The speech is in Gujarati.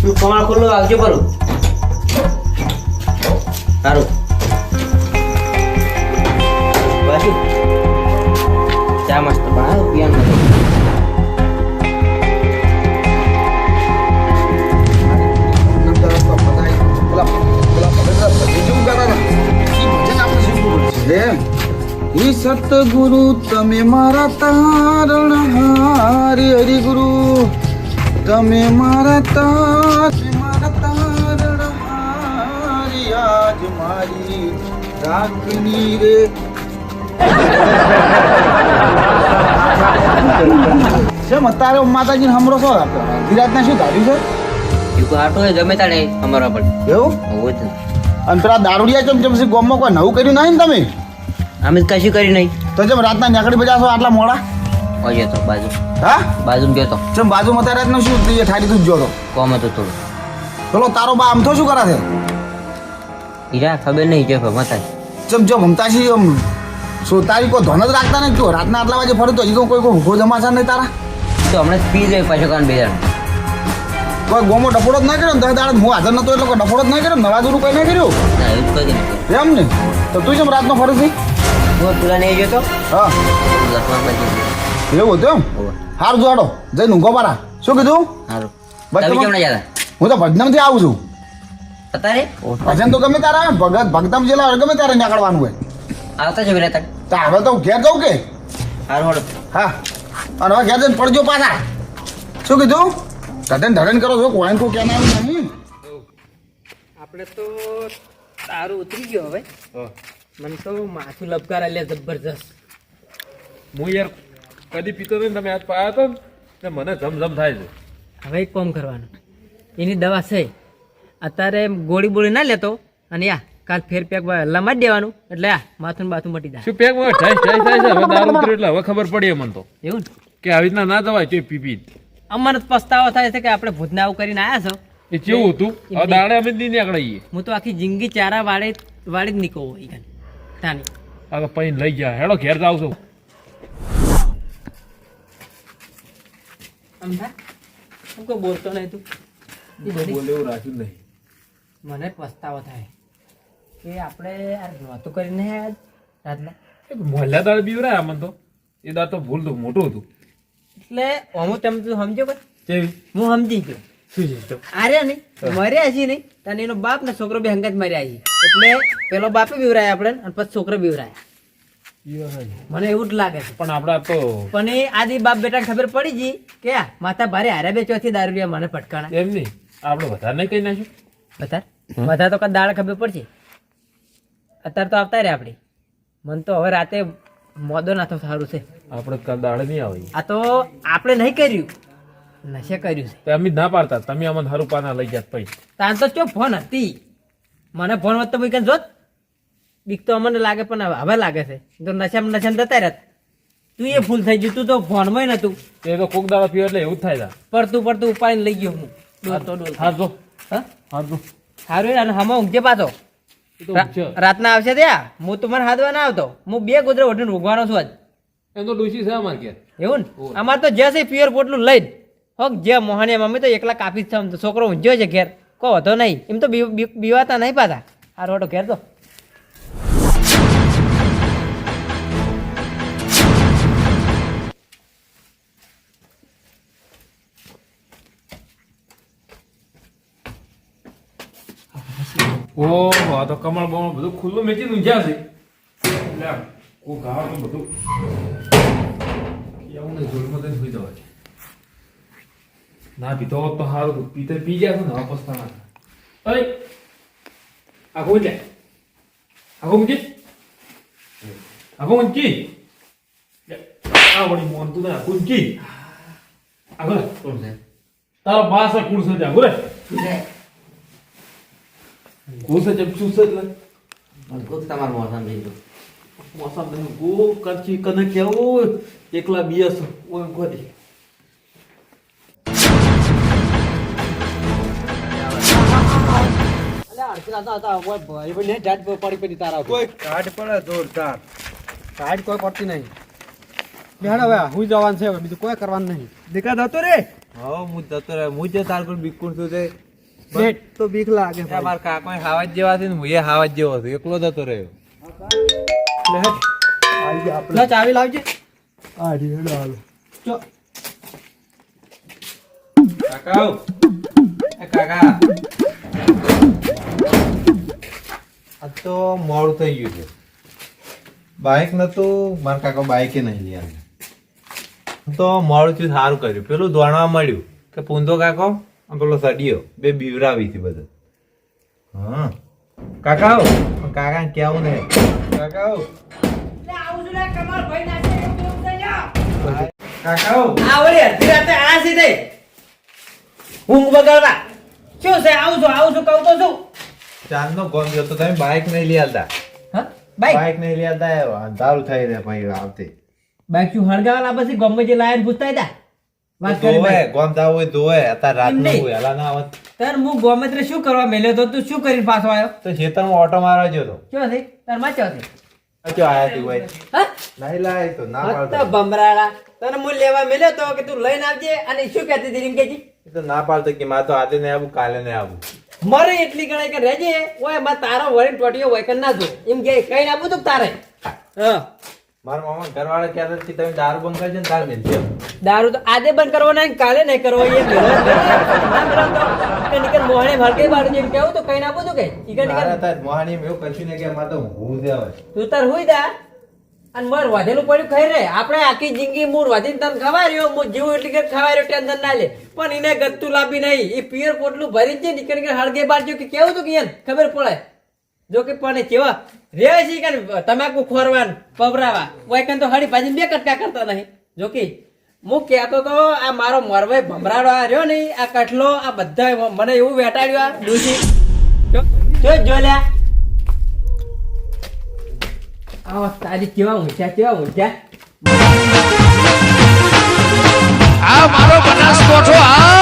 તું કમાળ ખુલ્લો આવજો પરું સારું બાજુ ચા મસ્ત બનાવ્યો પિયાનો સતગુરુ તમે મારા તારણહાર હરિગુરુ તમે મારા તારણહાર આજ મારી રાખની રે કેમ અત્યારે માતાજીને હમરો છો ધીરાજના શું ધાર્યું છે એવું આટો જમે તાણે અમારા પણ એવું હોય છે અને પેલા દારૂડિયા ચમ ચમ ગોમમાં કોઈ નવું કર્યું નહીં ને તમે અમે કશું કરી નહીં તો જેમ રાતના નીકળી બજા છો આટલા મોડા હોય તો બાજુ હા બાજુમાં ગયો તો ચમ બાજુમાં તારે રાતનું શું એ ઠારી તું જ જોતો કોમ હતો થોડું પેલો તારો બા આમ તો શું કરે છે હીરા ખબર નહીં જો મતા ચમ જો મમતા છી આમ શું તારી કોઈ ધન જ રાખતા નહીં જો રાતના આટલા વાગે ફરે તો હજી કોઈ ભૂખો જમાશે નહીં તારા તો હમણાં પી જાય પાછો કાન બેજાણ કોઈ ગોમો ડફોડો જ નહીં કર્યો ને દસ દાડે હું હાજર નતો એટલે કોઈ ડફોડો જ નહીં કર્યો નવાજુનું કંઈ નહીં કર્યું ના એવું જ કદી નહીં એમ ને તો તું જેમ રાતનો ફરે છે હું પેલા નહીં જોતો હા એવું હતું એમ હાર જોડો જઈને ઊંઘો પારા શું કીધું સારું બસ તમે તમે- કેમ જતા હું તો ભજનમથી આવું છું અત્યારે ભજન તો ગમે તારા ભગત ભક્તમ જેલા ગમે ત્યારે નીકળવાનું હોય આવતા છે પેલા તક તો હવે તો ઘેર જવું કે સારું હળો હા અને હવે ઘેર જઈને પડજો પાછા શું કીધું ધડન કરો છો કોઈ કોઈ કેમ આવ્યું નહીં આપણે તો તારું ઉતરી ગયો હવે મને તો માથું લપકાર લે જબરજસ્ત હું યાર કદી પીતો નહીં તમે આજ પાયા હતો ને મને જમ થાય છે હવે એક કામ કરવાનું એની દવા છે અત્યારે ગોળી બોળી ના લેતો અને યા કાલ ફેર પેક લમાડી દેવાનું એટલે આ માથું બાથું મટી જાય શું પેક માં થાય છે હવે દારૂ ઉતર્યું એટલે હવે ખબર પડી મને તો એવું ને કે આવી રીતના ના જવાય ચોય પી અમને તો પસ્તાવો થાય છે કે આપણે ભૂતને આવું કરીને આવ્યા છો એ કેવું હતું હવે દાડે અમે નહીં નીકળીએ હું તો આખી જિંદગી ચારા વાળી જ નીકળવું હોય તાની હવે પૈન લઈ ગયા હેડો ઘેર જાવ છું અમથા હું કોઈ બોલતો નહીં તું એ બધી બોલે એવું રાખ્યું નહીં મને પસ્તાવો થાય કે આપણે આ નહોતું કરીને આજ રાતના મોહલ્લા દાડે બીવરાયા મને તો એ દાડ તો ભૂલ તો મોટું હતું એટલે હું તમે તું સમજો કે કેવી હું સમજી ગયો શું છે આર્યા નહીં મર્યા છે નહીં તને એનો બાપ ને છોકરો બે હંગાત મર્યા છે એટલે પેલો બાપે બીવરાય આપણે અને પછી છોકરો બીવરાય મને એવું જ લાગે છે પણ આપડા તો પણ એ આદિ બાપ બેટાને ખબર પડી ગઈ કે આ માતા ભારે હાર્યા બે ચોથી દારૂ મને પટકાણા એમ નહીં આપણે વધારે નહીં કહી નાખ્યું બધા તો કદાચ દાળ ખબર પડશે અત્યારે તો આવતા રે આપડી મને તો હવે રાતે મોદો નાથો સારું છે આપણે કાલ દાડે નહીં આવે આ તો આપણે નહીં કર્યું નશે કર્યું છે તો અમે જ ના પાડતા તમે અમને હારું પાના લઈ ગયા પછી તાન તો ચો ફોન હતી મને ફોન હોત તો ભાઈ કઈ જોત બીક તો અમને લાગે પણ હવે લાગે છે તો નશામાં જતા રહેત તું એ ફૂલ થઈ ગયું તું તો ફોનમાં નતું એ તો કોક દાડા પીવે એટલે એવું જ થાય પડતું ઉપાડીને લઈ ગયો હું ડોલતો ડોલતો. હાજો હા હાજો સારું અને હમણાં ઊંઘજે પાછો એ તો ઊંઘશે. રાતના આવશે ત્યાં હું તો મને હાથવા ના આવતો હું બે ગોદરે ઓઢીને ઊંઘવાનો છું આજ એમ તો ડોશી છે અમારે ઘેર એવું ને અમારે તો જે છે પ્યોર પોટલું લઈને હોક જે મોહણી મમ્મી તો એકલા કાપી જ છે આમ તો છોકરો ઊંઝ્યો છે ઘેર કહો હતો નહીં એમ તો બીવાતા નહીં પાછા આ રોટો ઘેર તો ઓહો આ તો કમળ બમળ બધું ખુલ્લું મેચી ઊંઝ્યા છે એટલે આમ કોક ગાવ તો બધું એવું ને જોડમાં થઈને સુઈ જવાય ના પીતો હોત તો સારું હતું પીતે પી ગયા છે ને હવે પસ્તાના અરે આખો ઊંચે આખો ઊંચી આખો ઊંચી આ વળી મોન તું ના ઊંચી આગળ તારો બાસ કુડ છે ત્યાં બોલે કોસે જબ સુસત લે તમારું મોસમ જઈ ગયું મોસમ નહીં ગો કરચી કને કેવું એકલા બીએસ ઓય ગોદી કોઈ કાઢ પડે જોરદાર કાઢ કોઈ પડતી નહીં બેહાડ હવે હું જવાનું છે બીજું કોઈ કરવાનું નહીં દેખા જતો રે હા હું જતો રહે હું જે તાર પર બિકુણ છું તે બેટ. તો બીક લાગે ત્યાં મારા કાકા હાવા જ જેવા છે ને હું એ હાવા જ જેવો હતો એકલો જ હતો રહ્યો. લે હેડ. આવી જા આપણે લે ચાવી લાવજે. આ રીડ હાલો ચો. કાકા આવ. એ કાકા આ તો મોડું થઈ ગયું છે. બાઇક નતું મારા કાકા બાઇકે નહીં લઈ આવ્યા તો મોડું થયું સારું કર્યું. પેલું દોડવા મળ્યું કે પૂંધો કાકો અને પેલો સડિયો બે બીવરાવી હતી બધા. હા કાકા આવ. પણ કાકાને કેવું નહીં. કાકા આવ. કાકા આવ. આ વળી અડધી રાતે આ સીધે ઊંઘ બગાડવા શું છે? આવું છું કહું તો શું? ચાંદનો ગોમ જતો તમે બાઇક નહીં લઈ આવતા. હા બાઈક બાઇક નહીં લઈ આવતા અંધારું થઈ રહે ભાઈ આવતી. બાઈક શું હળગાવાલા પછી ગમે જે લાયન પૂછતા હતા વાત કરી ધોવે બાઈક. ગોમ જાવ હોય ધોવે અત્યારે રાત એમ નું નહીં. વહેલા ના આવત તાર હું ગોમત્રે શું કરવા મેલ્યો તો તું શું કરીને પાછો આવ્યો? તો ખેતરમાં ઓટો મારવા ગયો તો શું છે તાર માં ચો છે? ક્યાં આયા તી ભાઈ હા નહીં લાય તો ના હત્તા પાડતો બમરાળા તને હું લેવા મેલ્યો તો કે તું લઈને આવજે અને શું કહેતી હતી રિંકેજી એ તો ના પાડતો કે મારે તો આજે નહીં આવું કાલે નહીં આવું. મરે એટલી ગણાય કે રહેજે ઓય બા તારો વળી ટોટીઓ હોય કે ના જો એમ કે કઈ આપું તું તારે હા મારા મામા ઘરવાળા કહેતા હતા કે તમે દારૂ બંધ કરજો ને તાર મિલશે. દારૂ તો આજે બંધ કરવો નહીં કાલે નહીં કરવો એ નિકન મોહણે ભડકે બાળું જેમ કેવું તો કઈ ના આપું તું કે ઈકન મારે નિકન અત્યારે મોહાણી એવું કશું નહીં કે મારે તો ઊંઘવું જ આવે. તું તાર હુઈ દા અને મર વધેલું પડ્યું ખાઈ રે આપણે આખી જિંદગી મૂળ વધીને તને ખવાર્યો હું જીવું એટલી કે ખવાર્યો ટેન્શન ના લે પણ એને ગત્તું લાવી નહીં એ પિયર પોટલું ભરી છે નીકળ કે હળગે બારજો કે કેવું તું કે ખબર પડે જો કે પણ કેવા રે છે કે તમાકુ ખોરવાન પવરાવા કોઈ કન તો હળી ભાજી બે કટકા કરતા નહીં જો કે હું કહેતો તો આ મારો મરવાઈ ભમરાડો આ રહ્યો નહીં આ કઠલો આ બધા મને એવું વેટાડ્યું આ ડૂસી જો લ્યા આવો તારી કેવા ઊંચા આ મારો બનાસકોઠો આ